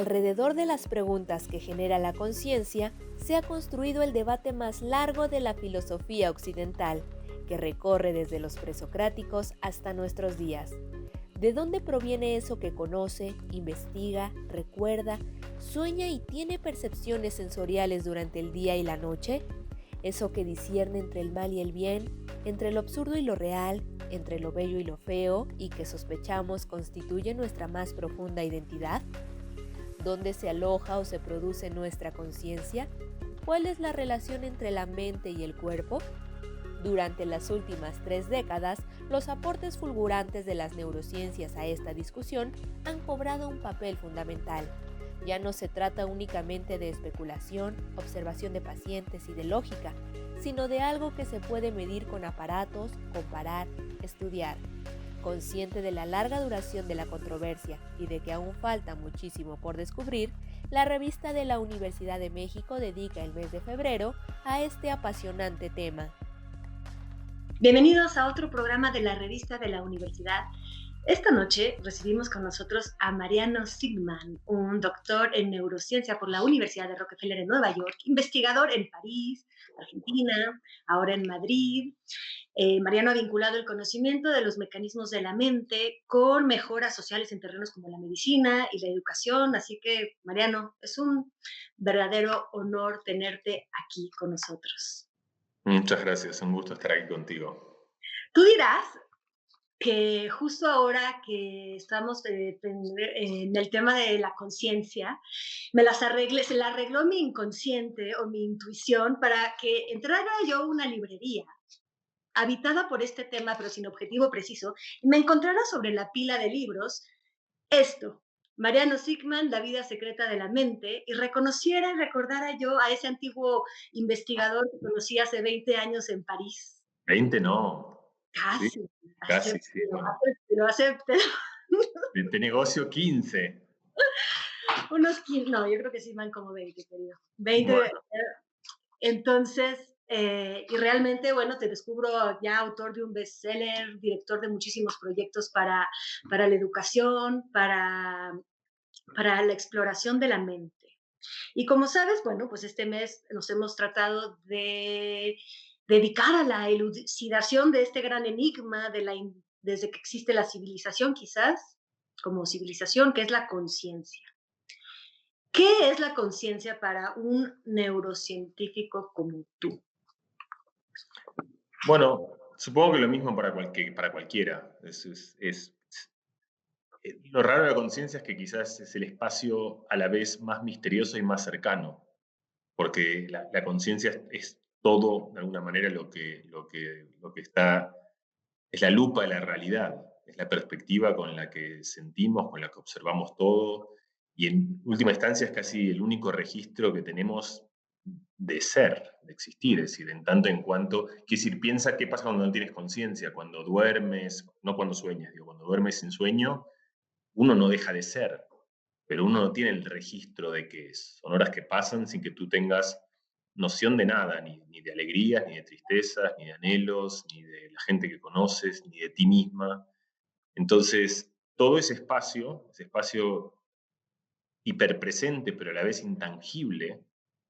Alrededor de las preguntas que genera la conciencia, se ha construido el debate más largo de la filosofía occidental, que recorre desde los presocráticos hasta nuestros días. ¿De dónde proviene eso que conoce, investiga, recuerda, sueña y tiene percepciones sensoriales durante el día y la noche? Eso que discierne entre el mal y el bien, entre lo absurdo y lo real, entre lo bello y lo feo, y que sospechamos constituye nuestra más profunda identidad. ¿Dónde se aloja o se produce nuestra conciencia? ¿Cuál es la relación entre la mente y el cuerpo? Durante las últimas 3 décadas, los aportes fulgurantes de las neurociencias a esta discusión han cobrado un papel fundamental. Ya no se trata únicamente de especulación, observación de pacientes y de lógica, sino de algo que se puede medir con aparatos, comparar, estudiar. Consciente de la larga duración de la controversia y de que aún falta muchísimo por descubrir, la revista de la Universidad de México dedica el mes de febrero a este apasionante tema. Bienvenidos a otro programa de la revista de la universidad. Esta noche recibimos con nosotros a Mariano Sigman, un doctor en neurociencia por la Universidad de Rockefeller en Nueva York, investigador en París, Argentina, ahora en Madrid. Mariano ha vinculado el conocimiento de los mecanismos de la mente con mejoras sociales en terrenos como la medicina y la educación. Así que, Mariano, es un verdadero honor tenerte aquí con nosotros. Muchas gracias, un gusto estar aquí contigo. Tú dirás que justo ahora que estamos en el tema de la conciencia, se la arregló mi inconsciente o mi intuición para que entrara yo a una librería habitada por este tema, pero sin objetivo preciso, y me encontrara sobre la pila de libros esto, Mariano Sigman, La vida secreta de la mente, y reconociera y recordara yo a ese antiguo investigador que conocí hace 20 años en París. 20 no. Sí, Casi, casi, sí, bueno. lo acepto. De negocio 15. Unos 15, no, yo creo que sí van como 20, querido. 20, Bueno, entonces, y realmente, bueno, te descubro ya autor de un bestseller, director de muchísimos proyectos para la educación, para la exploración de la mente. Y como sabes, bueno, pues este mes nos hemos tratado de dedicar a la elucidación de este gran enigma desde que existe la civilización, quizás, como civilización, que es la conciencia. ¿Qué es la conciencia para un neurocientífico como tú? bueno, supongo que lo mismo para cualquiera. Lo raro de la conciencia es que quizás es el espacio a la vez más misterioso y más cercano, porque la conciencia es todo, de alguna manera, lo que está, es la lupa de la realidad, es la perspectiva con la que sentimos, con la que observamos todo, y en última instancia es casi el único registro que tenemos de ser, de existir, es decir, en tanto en cuanto, quiero decir, piensa qué pasa cuando no tienes conciencia, cuando duermes, no cuando sueñas, digo, cuando duermes sin sueño, uno no deja de ser, pero uno no tiene el registro de qué es. Son horas que pasan sin que tú tengas noción de nada, ni de alegrías, ni de tristezas, ni de anhelos, ni de la gente que conoces, ni de ti misma. Entonces, todo ese espacio hiperpresente, pero a la vez intangible,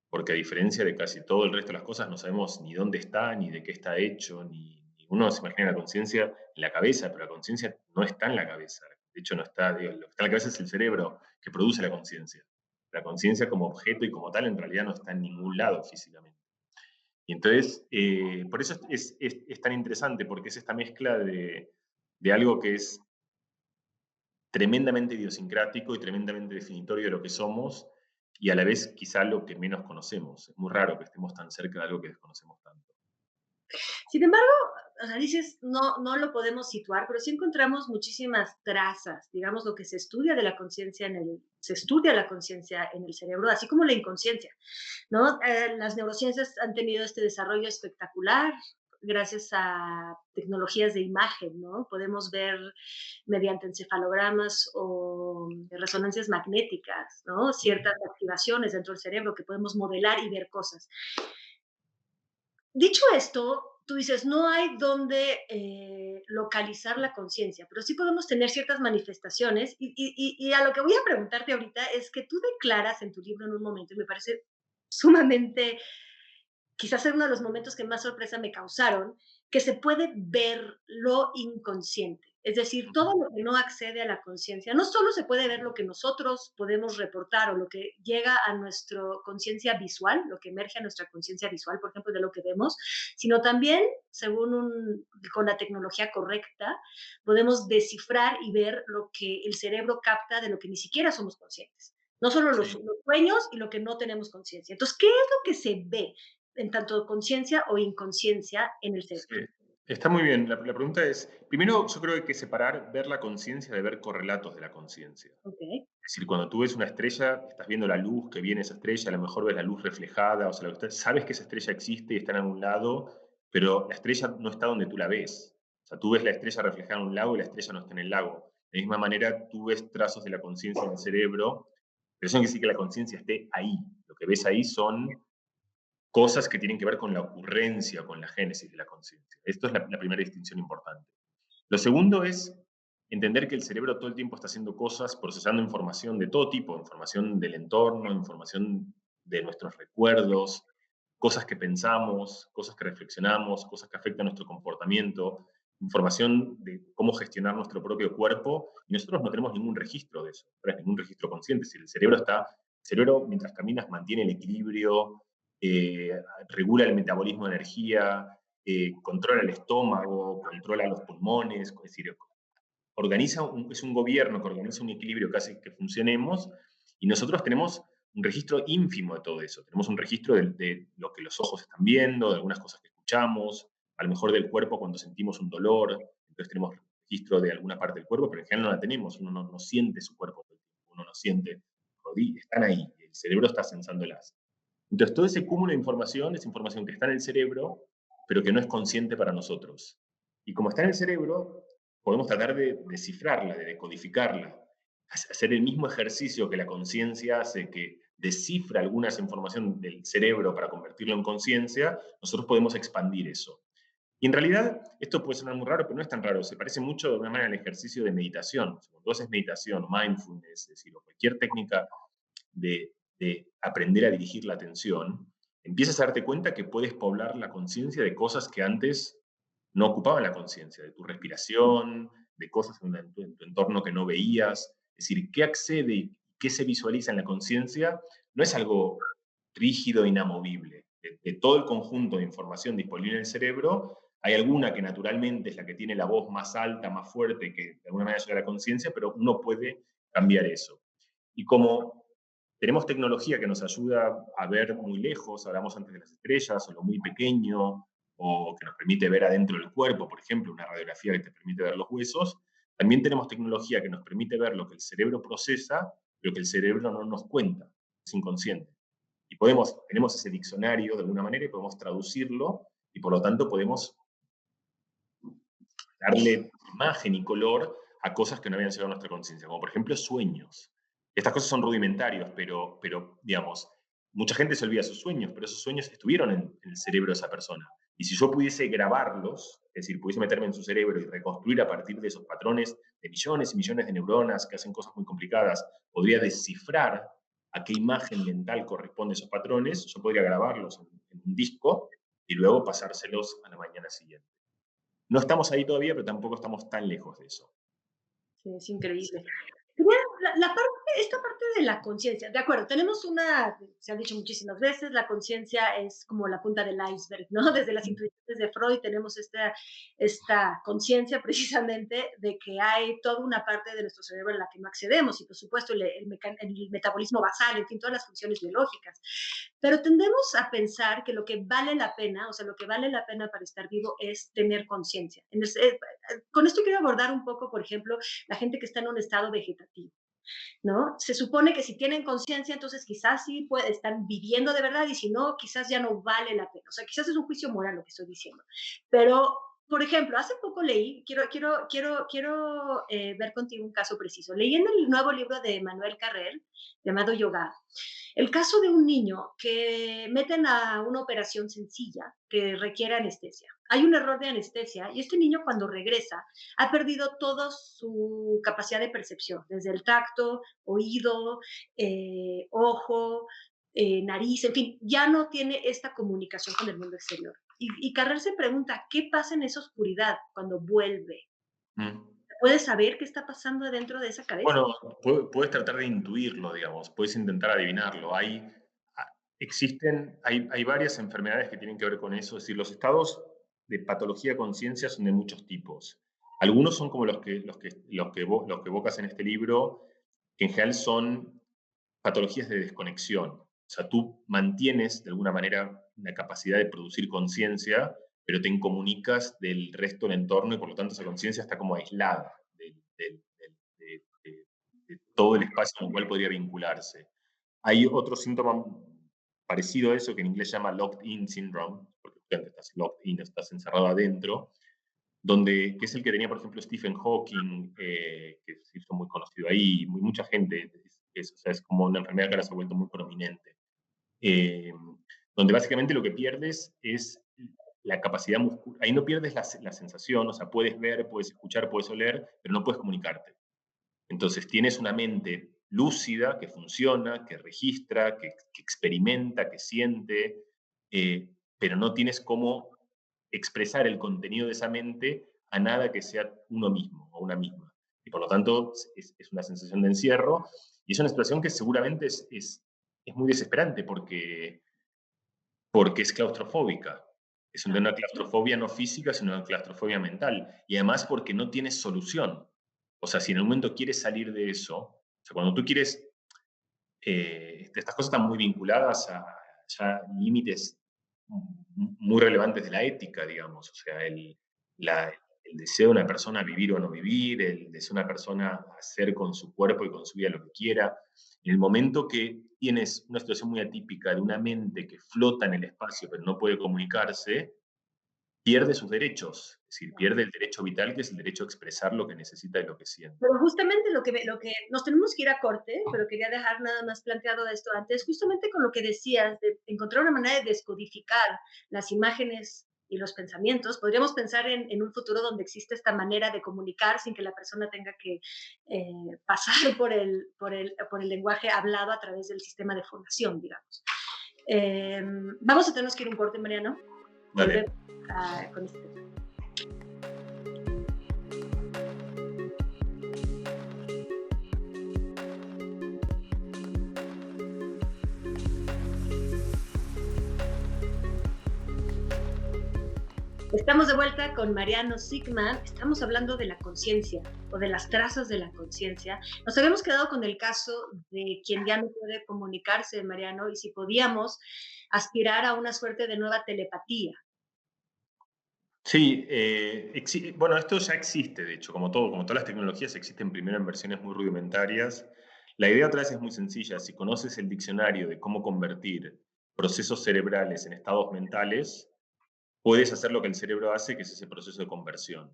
porque a diferencia de casi todo el resto de las cosas, no sabemos ni dónde está, ni de qué está hecho, ni uno se imagina la conciencia en la cabeza, pero la conciencia no está en la cabeza. De hecho, no está, digo, lo que está en la cabeza es el cerebro que produce la conciencia. La conciencia como objeto y como tal en realidad no está en ningún lado físicamente. Y entonces, por eso es tan interesante, porque es esta mezcla de algo que es tremendamente idiosincrático y tremendamente definitorio de lo que somos y a la vez quizá lo que menos conocemos. Es muy raro que estemos tan cerca de algo que desconocemos tanto. Sin embargo, o sea, dices, no lo podemos situar, pero sí encontramos muchísimas trazas, digamos, lo que se estudia de la conciencia se estudia la conciencia en el cerebro, así como la inconsciencia, ¿no? Las neurociencias han tenido este desarrollo espectacular gracias a tecnologías de imagen, ¿no? Podemos ver mediante encefalogramas o resonancias magnéticas, ¿no? Ciertas activaciones dentro del cerebro que podemos modelar y ver cosas. Dicho esto, tú dices, no hay dónde localizar la conciencia, pero sí podemos tener ciertas manifestaciones y a lo que voy a preguntarte ahorita es que tú declaras en tu libro en un momento, y me parece sumamente, quizás es uno de los momentos que más sorpresa me causaron, que se puede ver lo inconsciente. Es decir, todo lo que no accede a la conciencia, no solo se puede ver lo que nosotros podemos reportar o lo que llega a nuestra conciencia visual, lo que emerge a nuestra conciencia visual, por ejemplo, de lo que vemos, sino también, con la tecnología correcta, podemos descifrar y ver lo que el cerebro capta de lo que ni siquiera somos conscientes. No solo Sí. los sueños y lo que no tenemos conciencia. Entonces, ¿qué es lo que se ve en tanto conciencia o inconsciencia en el cerebro? Sí, está muy bien. La pregunta es, primero yo creo que hay que separar ver la conciencia de ver correlatos de la conciencia. Ok. Es decir, cuando tú ves una estrella, estás viendo la luz que viene esa estrella, a lo mejor ves la luz reflejada, o sea, sabes que esa estrella existe y está en algún lado, pero la estrella no está donde tú la ves. O sea, tú ves la estrella reflejada en un lago y la estrella no está en el lago. De la misma manera, tú ves trazos de la conciencia en el cerebro, pero eso no quiere decir que la conciencia esté ahí. Lo que ves ahí son cosas que tienen que ver con la ocurrencia, con la génesis de la conciencia. Esto es la primera distinción importante. Lo segundo es entender que el cerebro todo el tiempo está haciendo cosas, procesando información de todo tipo, información del entorno, información de nuestros recuerdos, cosas que pensamos, cosas que reflexionamos, cosas que afectan nuestro comportamiento, información de cómo gestionar nuestro propio cuerpo, y nosotros no tenemos ningún registro de eso, no ningún registro consciente. Si el cerebro mientras caminas mantiene el equilibrio, eh, regula el metabolismo de energía, controla el estómago, controla los pulmones, es decir, es un gobierno que organiza un equilibrio que hace que funcionemos, y nosotros tenemos un registro ínfimo de todo eso. Tenemos un registro de lo que los ojos están viendo, de algunas cosas que escuchamos, a lo mejor del cuerpo cuando sentimos un dolor, entonces tenemos registro de alguna parte del cuerpo, pero en general no la tenemos, uno no siente su cuerpo, uno no siente, están ahí, el cerebro está sensándolas. Entonces, todo ese cúmulo de información es información que está en el cerebro, pero que no es consciente para nosotros. Y como está en el cerebro, podemos tratar de descifrarla, de decodificarla, hacer el mismo ejercicio que la conciencia hace, que descifra algunas información del cerebro para convertirlo en conciencia, nosotros podemos expandir eso. Y en realidad, esto puede sonar muy raro, pero no es tan raro. Se parece mucho de una manera al ejercicio de meditación. Cuando tú haces meditación, mindfulness, es decir, o cualquier técnica de aprender a dirigir la atención, empiezas a darte cuenta que puedes poblar la conciencia de cosas que antes no ocupaban la conciencia, de tu respiración, de cosas en tu entorno que no veías. Es decir, qué accede y qué se visualiza en la conciencia no es algo rígido, inamovible. De todo el conjunto de información disponible en el cerebro, hay alguna que naturalmente es la que tiene la voz más alta, más fuerte, que de alguna manera llega a la conciencia, pero uno puede cambiar eso. Y como tenemos tecnología que nos ayuda a ver muy lejos, hablamos antes de las estrellas, o lo muy pequeño, o que nos permite ver adentro del cuerpo, por ejemplo, una radiografía que te permite ver los huesos, también tenemos tecnología que nos permite ver lo que el cerebro procesa, pero que el cerebro no nos cuenta, es inconsciente. Y tenemos ese diccionario de alguna manera y podemos traducirlo, y por lo tanto podemos darle imagen y color a cosas que no habían llegado a nuestra conciencia, como por ejemplo sueños. Estas cosas son rudimentarios, pero digamos, mucha gente se olvida sus sueños, pero esos sueños estuvieron en el cerebro de esa persona. Y si yo pudiese grabarlos, es decir, pudiese meterme en su cerebro y reconstruir a partir de esos patrones de millones y millones de neuronas que hacen cosas muy complicadas, podría descifrar a qué imagen mental corresponden esos patrones, yo podría grabarlos en un disco y luego pasárselos a la mañana siguiente. No estamos ahí todavía, pero tampoco estamos tan lejos de eso. Sí, es increíble. Primero, esta parte de la conciencia, de acuerdo, tenemos se ha dicho muchísimas veces, la conciencia es como la punta del iceberg, ¿no? Desde las intuiciones de Freud tenemos esta conciencia precisamente de que hay toda una parte de nuestro cerebro en la que no accedemos y por supuesto el metabolismo basal, en fin, todas las funciones biológicas. Pero tendemos a pensar que lo que vale la pena, o sea, lo que vale la pena para estar vivo es tener conciencia. Con esto quiero abordar un poco, por ejemplo, la gente que está en un estado vegetativo, ¿no? Se supone que si tienen conciencia, entonces quizás sí están viviendo de verdad y si no, quizás ya no vale la pena. O sea, quizás es un juicio moral lo que estoy diciendo. Pero, por ejemplo, hace poco leí, quiero ver contigo un caso preciso. Leí en el nuevo libro de Manuel Carrel, llamado Yoga, el caso de un niño que meten a una operación sencilla que requiere anestesia. hay un error de anestesia y este niño cuando regresa ha perdido toda su capacidad de percepción, desde el tacto, oído, ojo, nariz, en fin, ya no tiene esta comunicación con el mundo exterior. Y Carrer se pregunta, ¿qué pasa en esa oscuridad cuando vuelve? Mm. ¿Puedes saber qué está pasando dentro de esa cabeza? Bueno, puedes tratar de intuirlo, digamos, puedes intentar adivinarlo. Hay varias enfermedades que tienen que ver con eso, es decir, los estados de patología de conciencia son de muchos tipos. Algunos son como los que evocas en este libro, que en general son patologías de desconexión. O sea, tú mantienes de alguna manera la capacidad de producir conciencia, pero te incomunicas del resto del entorno y por lo tanto esa conciencia está como aislada de todo el espacio con el cual podría vincularse. Hay otro síntoma parecido a eso que en inglés se llama locked-in syndrome, porque estás locked in, estás encerrado adentro, que es el que tenía, por ejemplo, Stephen Hawking, que se hizo muy conocido ahí, mucha gente, o sea, es como una enfermedad que ahora se ha vuelto muy prominente, eh, donde básicamente lo que pierdes es la capacidad muscular, ahí no pierdes la sensación, o sea, puedes ver, puedes escuchar, puedes oler, pero no puedes comunicarte. Entonces tienes una mente lúcida, que funciona, que registra, que experimenta, que siente, pero no tienes cómo expresar el contenido de esa mente a nada que sea uno mismo o una misma. Y por lo tanto es una sensación de encierro y es una situación que seguramente es muy desesperante porque es claustrofóbica. Es una claustrofobia no física, sino una claustrofobia mental. Y además porque no tienes solución. O sea, si en un momento quieres salir de eso, o sea, cuando tú quieres, estas cosas están muy vinculadas a ya límites muy relevantes de la ética, digamos. O sea, el deseo de una persona vivir o no vivir, el deseo de una persona hacer con su cuerpo y con su vida lo que quiera. En el momento que tienes una situación muy atípica de una mente que flota en el espacio pero no puede comunicarse, pierde sus derechos, es decir, pierde el derecho vital que es el derecho a expresar lo que necesita y lo que siente. Pero justamente lo que nos tenemos que ir a corte, pero quería dejar nada más planteado esto antes, justamente con lo que decías, de encontrar una manera de descodificar las imágenes y los pensamientos, podríamos pensar en un futuro donde existe esta manera de comunicar sin que la persona tenga que pasar por el lenguaje hablado a través del sistema de fonación, digamos. Vamos a tener que ir a un corte, Mariano. Dale. Volvemos con este tema. Estamos de vuelta con Mariano Sigman. Estamos hablando de la conciencia o de las trazas de la conciencia. Nos habíamos quedado con el caso de quien ya no puede comunicarse, Mariano, y si podíamos aspirar a una suerte de nueva telepatía. Sí, bueno, esto ya existe, de hecho, como todo, como todas las tecnologías existen primero en versiones muy rudimentarias. La idea otra vez es muy sencilla. Si conoces el diccionario de cómo convertir procesos cerebrales en estados mentales, puedes hacer lo que el cerebro hace, que es ese proceso de conversión.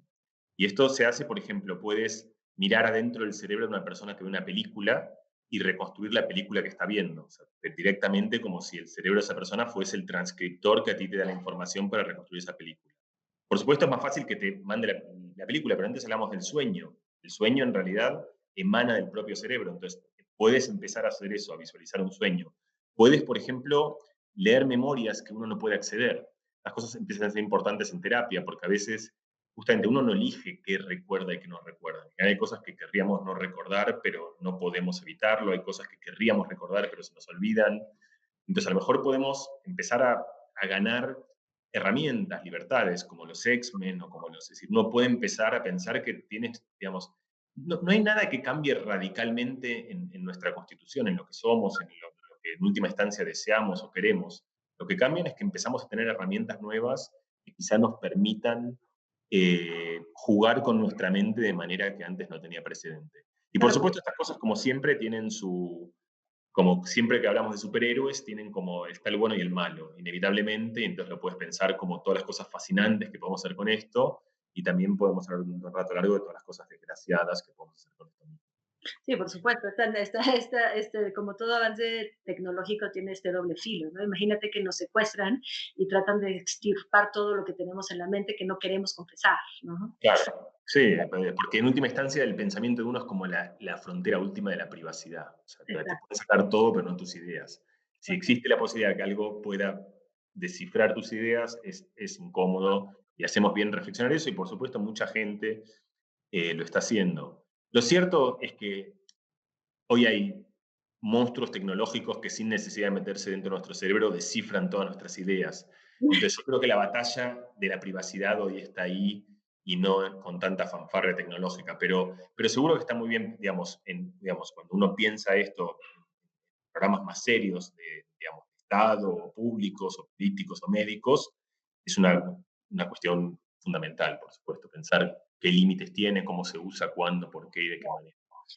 Y esto se hace, por ejemplo, puedes mirar adentro del cerebro de una persona que ve una película y reconstruir la película que está viendo, o sea, directamente como si el cerebro de esa persona fuese el transcriptor que a ti te da la información para reconstruir esa película. Por supuesto, es más fácil que te mande la película, pero antes hablamos del sueño. El sueño en realidad emana del propio cerebro, entonces puedes empezar a hacer eso, a visualizar un sueño. Puedes, por ejemplo, leer memorias que uno no puede acceder. Las cosas empiezan a ser importantes en terapia, porque a veces justamente uno no elige qué recuerda y qué no recuerda. Hay cosas que querríamos no recordar, pero no podemos evitarlo. Hay cosas que querríamos recordar, pero se nos olvidan. Entonces, a lo mejor podemos empezar a ganar herramientas, libertades, como los X-Men o como los... Es decir, uno puede empezar a pensar que tienes, digamos, no hay nada que cambie radicalmente en nuestra constitución, en lo que somos, en lo que en última instancia deseamos o queremos. Lo que cambian es que empezamos a tener herramientas nuevas que quizá nos permitan jugar con nuestra mente de manera que antes no tenía precedente. Y por Claro, supuesto, estas cosas, como siempre, tienen como siempre que hablamos de superhéroes, tienen como, está el bueno y el malo, inevitablemente, y entonces lo puedes pensar como todas las cosas fascinantes que podemos hacer con esto, y también podemos hablar un rato largo de todas las cosas desgraciadas que podemos hacer con esto mismo. Sí, por supuesto, como todo avance tecnológico tiene este doble filo, ¿no? Imagínate que nos secuestran y tratan de extirpar todo lo que tenemos en la mente que no queremos confesar, ¿no? Claro, sí, porque en última instancia el pensamiento de uno es como la frontera última de la privacidad. O sea, te Exacto. pueden sacar todo, pero no tus ideas. Si existe la posibilidad de que algo pueda descifrar tus ideas, es incómodo y hacemos bien reflexionar eso y por supuesto mucha gente lo está haciendo. Lo cierto es que hoy hay monstruos tecnológicos que sin necesidad de meterse dentro de nuestro cerebro descifran todas nuestras ideas. Entonces yo creo que la batalla de la privacidad hoy está ahí y no con tanta fanfarria tecnológica, pero seguro que está muy bien, digamos, cuando uno piensa esto en programas más serios digamos, de Estado, o públicos, o políticos, o médicos, es una cuestión fundamental, por supuesto, pensar qué límites tiene, cómo se usa, cuándo, por qué y de qué manera.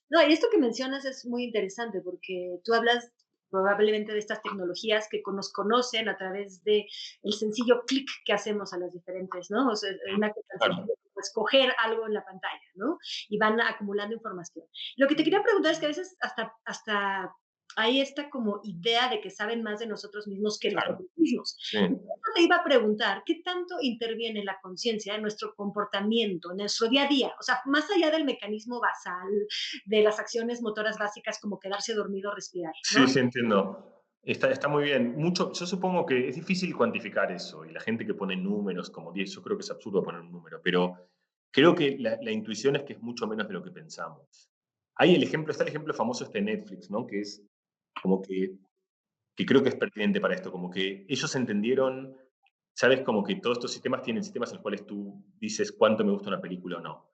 No, y esto que mencionas es muy interesante porque tú hablas probablemente de estas tecnologías que nos conocen a través de el sencillo clic que hacemos a las diferentes, ¿no? O sea, una cosa tan Claro, sencilla como escoger algo en la pantalla, ¿no? Y van acumulando información. Lo que te quería preguntar es que a veces hasta hay esta como idea de que saben más de nosotros mismos que claro, nosotros mismos. sí. Y por eso te iba a preguntar, ¿qué tanto interviene la conciencia en nuestro comportamiento, en nuestro día a día? O sea, más allá del mecanismo basal, de las acciones motoras básicas como quedarse dormido, respirar, Sí, ¿no? sí, entiendo. Está muy bien. Yo supongo que es difícil cuantificar eso y la gente que pone números como 10, yo creo que es absurdo poner un número, pero creo que la intuición es que es mucho menos de lo que pensamos. Está el ejemplo famoso este de Netflix, ¿no? Que es como que creo que es pertinente para esto, como que ellos entendieron, sabes, como que todos estos sistemas tienen sistemas en los cuales tú dices cuánto me gusta una película o no.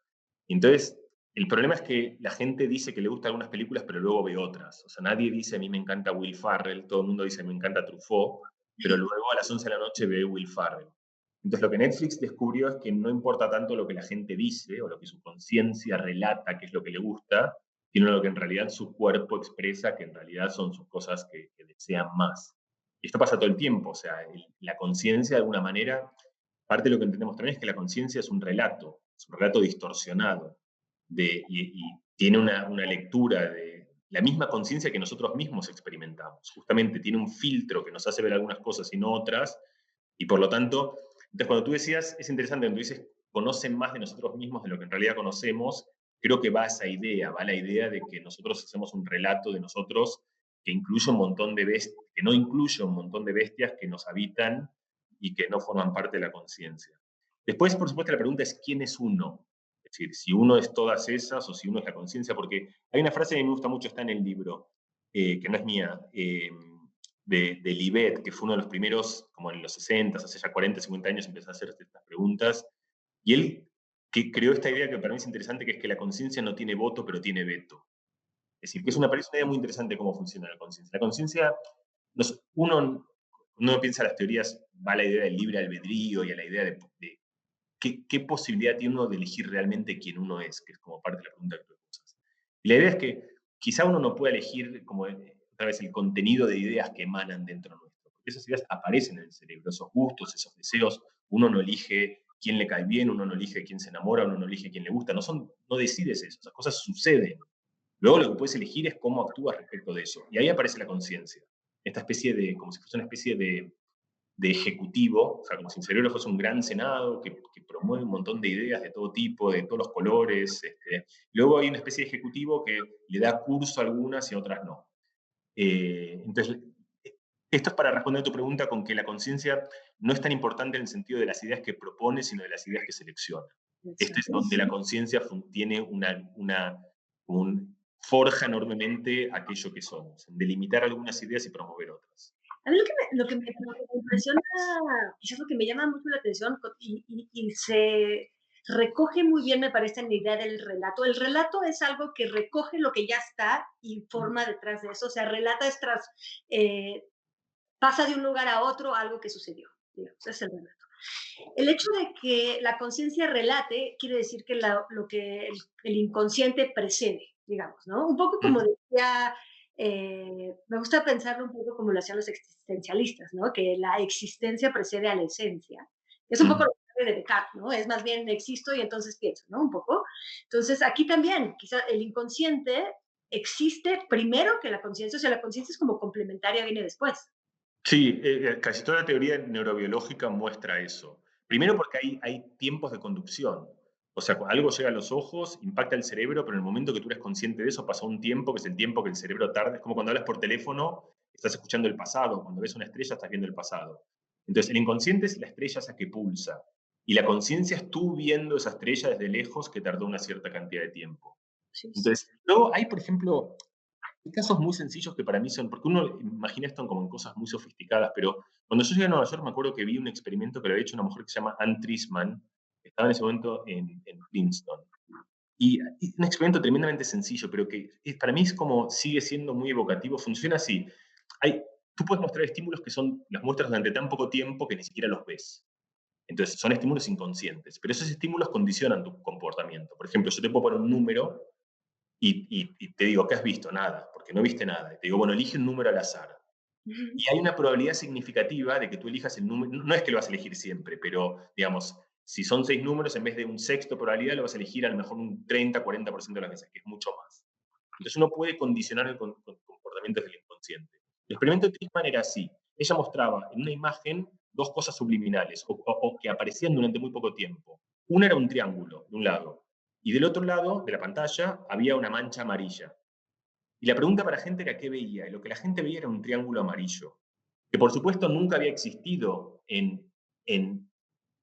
Y entonces, el problema es que la gente dice que le gustan algunas películas, pero luego ve otras. O sea, nadie dice a mí me encanta Will Ferrell, todo el mundo dice me encanta Truffaut, pero luego a las 11 de la noche ve Will Ferrell. Entonces, lo que Netflix descubrió es que no importa tanto lo que la gente dice o lo que su conciencia relata que es lo que le gusta, sino lo que en realidad su cuerpo expresa, que en realidad son sus cosas que desean más. Y esto pasa todo el tiempo, o sea, la conciencia de alguna manera, parte de lo que entendemos también es que la conciencia es un relato distorsionado, y tiene una lectura de la misma conciencia que nosotros mismos experimentamos. Justamente tiene un filtro que nos hace ver algunas cosas y no otras, y por lo tanto, entonces cuando tú decías, es interesante, cuando tú dices, conocen más de nosotros mismos de lo que en realidad conocemos, creo que va esa idea, va la idea de que nosotros hacemos un relato de nosotros que incluye un montón de bestias, que no incluye un montón de bestias que nos habitan y que no forman parte de la conciencia. Después, por supuesto, la pregunta es quién es uno. Es decir, si uno es todas esas o si uno es la conciencia, porque hay una frase que me gusta mucho, está en el libro, que no es mía, de Libet, que fue uno de los primeros, como en los 60, hace ya 40, 50 años, empezó a hacer estas preguntas, y él que creó esta idea que para mí es interesante, que es que la conciencia no tiene voto, pero tiene veto. Es decir, que es una idea muy interesante cómo funciona la conciencia. La conciencia, uno piensa las teorías, va a la idea del libre albedrío y a la idea de qué posibilidad tiene uno de elegir realmente quién uno es, que es como parte de la pregunta que tú usas. Y la idea es que quizá uno no pueda elegir como otra vez el contenido de ideas que emanan dentro nuestro, porque esas ideas aparecen en el cerebro, esos gustos, esos deseos, uno no elige quién le cae bien, uno no elige quién se enamora, uno no elige quién le gusta, no decides eso, esas cosas suceden. Luego lo que puedes elegir es cómo actúas respecto de eso. Y ahí aparece la conciencia. Esta especie como si fuese una especie de ejecutivo, o sea, como si el cerebro fuese un gran senado que promueve un montón de ideas de todo tipo, de todos los colores. Luego hay una especie de ejecutivo que le da curso a algunas y a otras no. Entonces, esto es para responder a tu pregunta con que la conciencia no es tan importante en el sentido de las ideas que propone, sino de las ideas que selecciona. Este es donde la conciencia tiene forja enormemente aquello que somos, en delimitar algunas ideas y promover otras. A mí lo que me impresiona, quizás lo que me llama mucho la atención y se recoge muy bien, me parece, en la idea del relato. El relato es algo que recoge lo que ya está y forma detrás de eso. O sea, relata eh, pasa de un lugar a otro algo que sucedió. Digamos, es el relato. El hecho de que la conciencia relate quiere decir que lo que el inconsciente precede, digamos, ¿no? Un poco como decía, me gusta pensarlo un poco como lo hacían los existencialistas, ¿no? Que la existencia precede a la esencia. Es un poco lo que de Descartes, ¿no? Es más bien existo y entonces pienso, ¿no? Un poco. Entonces, aquí también, quizá el inconsciente existe primero que la conciencia, o sea, la conciencia es como complementaria, viene después. Sí, casi toda la teoría neurobiológica muestra eso. Primero porque hay tiempos de conducción. O sea, cuando algo llega a los ojos, impacta el cerebro, pero en el momento que tú eres consciente de eso, pasa un tiempo, que es el tiempo que el cerebro tarda. Es como cuando hablas por teléfono, estás escuchando el pasado. Cuando ves una estrella, estás viendo el pasado. Entonces, el inconsciente es la estrella esa que pulsa. Y la conciencia es tú viendo esa estrella desde lejos que tardó una cierta cantidad de tiempo. Sí, sí. Entonces, luego hay, por ejemplo, hay casos muy sencillos que para mí son, porque uno imagina esto como en cosas muy sofisticadas, pero cuando yo llegué a Nueva York me acuerdo que vi un experimento que lo había hecho una mujer que se llama Ann Trisman, que estaba en ese momento en Princeton. Y un experimento tremendamente sencillo, pero que para mí es como, sigue siendo muy evocativo, funciona así. Hay, tú puedes mostrar estímulos que son, los muestras durante tan poco tiempo que ni siquiera los ves. Entonces, son estímulos inconscientes, pero esos estímulos condicionan tu comportamiento. Por ejemplo, yo te puedo poner un número y te digo, ¿qué has visto? Nada, porque no viste nada. Y te digo, bueno, elige un número al azar. Y hay una probabilidad significativa de que tú elijas el número, no es que lo vas a elegir siempre, pero digamos, si son 6 números, en vez de un sexto probabilidad, lo vas a elegir a lo mejor un 30-40% de las veces, que es mucho más. Entonces uno puede condicionar el comportamiento del inconsciente. El experimento de Tillman era así. Ella mostraba en una imagen dos cosas subliminales o que aparecían durante muy poco tiempo. Una era un triángulo, de un lado, y del otro lado de la pantalla había una mancha amarilla. Y la pregunta para la gente era qué veía. Y lo que la gente veía era un triángulo amarillo, que por supuesto nunca había existido en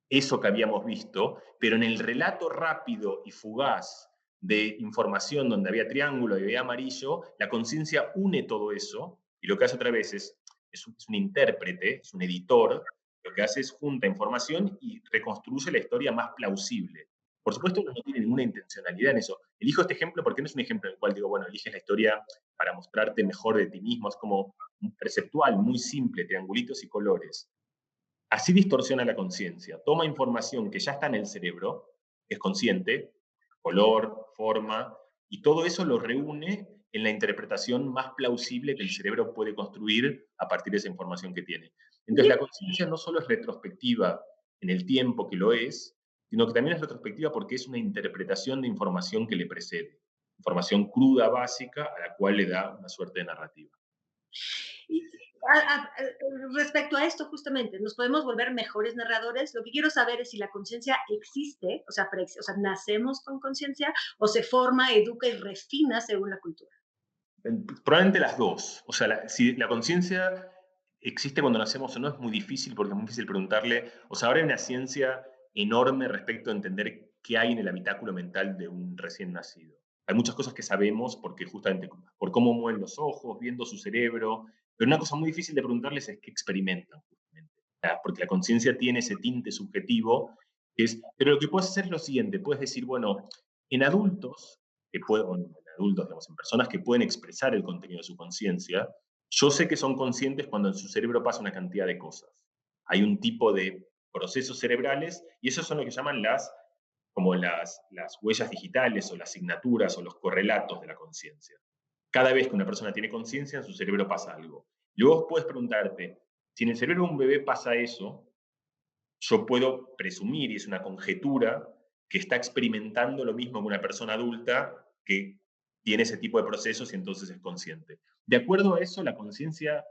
eso que habíamos visto, pero en el relato rápido y fugaz de información donde había triángulo y había amarillo, la conciencia une todo eso y lo que hace otra vez es un intérprete, es un editor, lo que hace es junta información y reconstruye la historia más plausible. Por supuesto, no tiene ninguna intencionalidad en eso. Elijo este ejemplo porque no es un ejemplo en el cual digo, bueno, eliges la historia para mostrarte mejor de ti mismo, es como un perceptual, muy simple, triangulitos y colores. Así distorsiona la conciencia. Toma información que ya está en el cerebro, es consciente, color, forma, y todo eso lo reúne en la interpretación más plausible que el cerebro puede construir a partir de esa información que tiene. Entonces la conciencia no solo es retrospectiva en el tiempo que lo es, sino que también es retrospectiva porque es una interpretación de información que le precede. Información cruda, básica, a la cual le da una suerte de narrativa. Y respecto a esto, justamente, ¿nos podemos volver mejores narradores? Lo que quiero saber es si la conciencia existe, o sea, nacemos con conciencia, o se forma, educa y refina según la cultura. Probablemente las dos. O sea, si la conciencia existe cuando nacemos o no es muy difícil porque es muy difícil preguntarle. O sea, ahora hay una ciencia enorme respecto a entender qué hay en el habitáculo mental de un recién nacido. Hay muchas cosas que sabemos porque justamente por cómo mueven los ojos, viendo su cerebro, pero una cosa muy difícil de preguntarles es qué experimentan justamente. Porque la conciencia tiene ese tinte subjetivo, pero lo que puedes hacer es lo siguiente, puedes decir, bueno, en adultos, en adultos, digamos, en personas que pueden expresar el contenido de su conciencia, yo sé que son conscientes cuando en su cerebro pasa una cantidad de cosas. Hay un tipo de procesos cerebrales y esos son lo que llaman como las huellas digitales o las signaturas o los correlatos de la conciencia. Cada vez que una persona tiene conciencia, en su cerebro pasa algo. Luego puedes preguntarte, si en el cerebro de un bebé pasa eso, yo puedo presumir, y es una conjetura, que está experimentando lo mismo que una persona adulta que tiene ese tipo de procesos y entonces es consciente. De acuerdo a eso, la conciencia,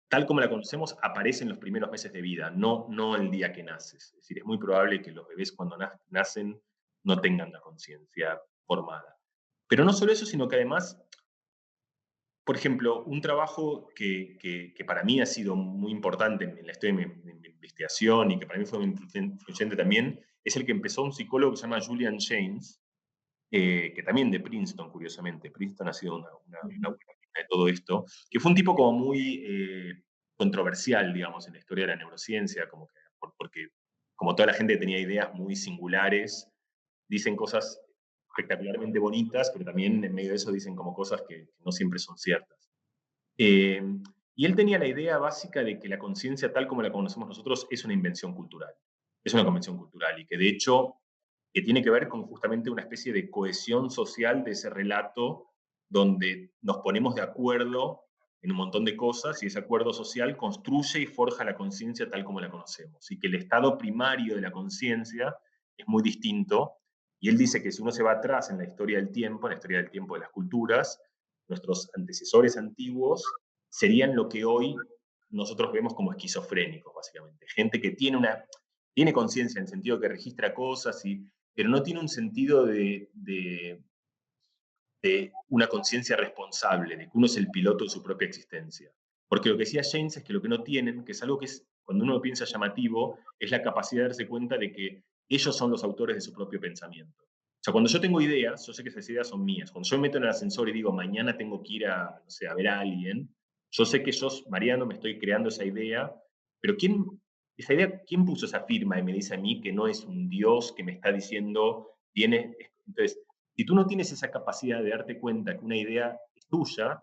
tal como la conocemos, aparece en los primeros meses de vida, no el día que naces. Es decir, es muy probable que los bebés cuando nacen no tengan la conciencia formada. Pero no solo eso, sino que además, por ejemplo, un trabajo que para mí ha sido muy importante en la historia de mi investigación y que para mí fue muy influyente también, es el que empezó un psicólogo que se llama Julian Jaynes, que también de Princeton, curiosamente. Princeton ha sido una buena mina de todo esto, que fue un tipo como muy controversial, digamos, en la historia de la neurociencia, porque como toda la gente tenía ideas muy singulares, dicen cosas espectacularmente bonitas, pero también en medio de eso dicen como cosas que no siempre son ciertas. Eh, y él tenía la idea básica de que la conciencia tal como la conocemos nosotros es una invención cultural, es una convención cultural y que de hecho que tiene que ver con justamente una especie de cohesión social de ese relato donde nos ponemos de acuerdo en un montón de cosas y ese acuerdo social construye y forja la conciencia tal como la conocemos. Y que el estado primario de la conciencia es muy distinto. Y él dice que si uno se va atrás en la historia del tiempo, en la historia del tiempo de las culturas, nuestros antecesores antiguos serían lo que hoy nosotros vemos como esquizofrénicos, básicamente. Gente que tiene conciencia en el sentido que registra cosas, pero no tiene un sentido de una conciencia responsable, de que uno es el piloto de su propia existencia. Porque lo que decía James es que lo que no tienen, que es algo que es, cuando uno lo piensa llamativo, es la capacidad de darse cuenta de que ellos son los autores de su propio pensamiento. O sea, cuando yo tengo ideas, yo sé que esas ideas son mías. Cuando yo me meto en el ascensor y digo, mañana tengo que ir a, no sé, a ver a alguien, yo sé que yo, Mariano, me estoy creando esa idea, pero ¿quién puso esa firma y me dice a mí que no es un Dios que me está diciendo, viene? Entonces, si tú no tienes esa capacidad de darte cuenta que una idea es tuya,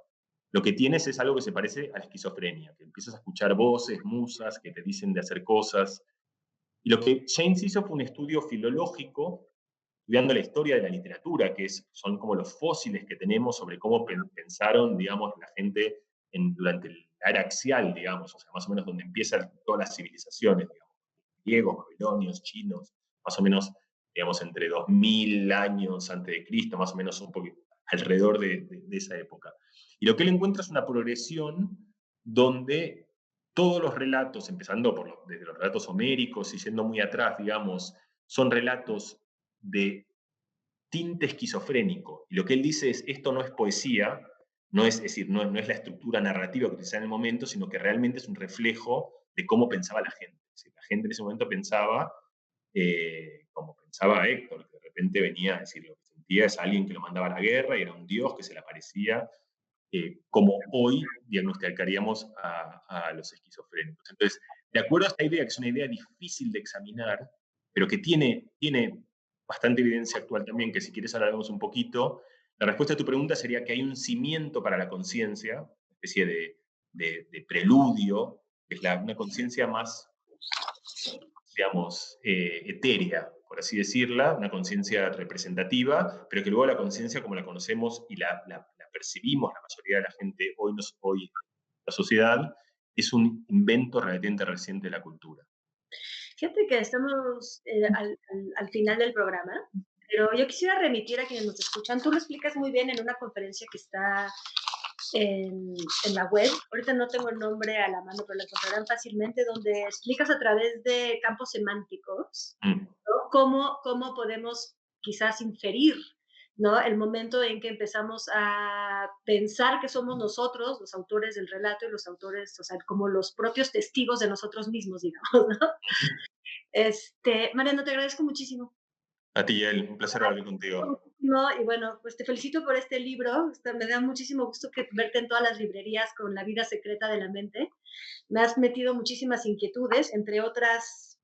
lo que tienes es algo que se parece a la esquizofrenia, que empiezas a escuchar voces, musas que te dicen de hacer cosas. Y lo que James hizo fue un estudio filológico, estudiando la historia de la literatura, son como los fósiles que tenemos sobre cómo pensaron, digamos, la gente durante la era axial, digamos, o sea, más o menos donde empiezan todas las civilizaciones, digamos, griegos, babilonios, chinos, más o menos, digamos, entre 2000 años antes de Cristo, más o menos un poco alrededor de esa época. Y lo que él encuentra es una progresión donde todos los relatos, empezando desde los relatos homéricos y yendo muy atrás, digamos, son relatos de tinte esquizofrénico. Y lo que él dice es, esto no es poesía, es decir, no es la estructura narrativa que utiliza en el momento, sino que realmente es un reflejo de cómo pensaba la gente. Es decir, la gente en ese momento pensaba como pensaba Héctor, que de repente venía a decir lo que sentía es alguien que lo mandaba a la guerra y era un dios que se le aparecía, como hoy diagnosticaríamos a los esquizofrénicos. Entonces, de acuerdo a esta idea, que es una idea difícil de examinar, pero que tiene bastante evidencia actual también, que si quieres hablaremos un poquito, la respuesta a tu pregunta sería que hay un cimiento para la conciencia, una especie de preludio, que es una conciencia más, digamos, etérea, por así decirla, una conciencia representativa, pero que luego la conciencia como la conocemos y la percibimos la mayoría de la gente hoy en la sociedad, es un invento relativamente reciente de la cultura. Fíjate que estamos al final del programa, pero yo quisiera remitir a quienes nos escuchan. Tú lo explicas muy bien en una conferencia que está en la web. Ahorita no tengo el nombre a la mano, pero la encontrarán fácilmente, donde explicas a través de campos semánticos, ¿no? Cómo podemos quizás inferir, ¿no? El momento en que empezamos a pensar que somos nosotros los autores del relato y los autores, o sea, como los propios testigos de nosotros mismos, digamos, ¿no? Mariano, te agradezco muchísimo. A ti, Yael, un placer hablar contigo. No, y bueno, pues te felicito por este libro. Me da muchísimo gusto verte en todas las librerías con La vida secreta de la mente. Me has metido muchísimas inquietudes, entre otras,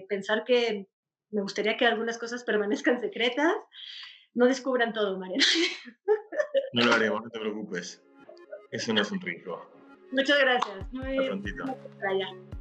pensar que me gustaría que algunas cosas permanezcan secretas. No descubran todo, Mariana. No lo haremos, no te preocupes. Eso no es un riesgo. Muchas gracias. Hasta prontito. Muy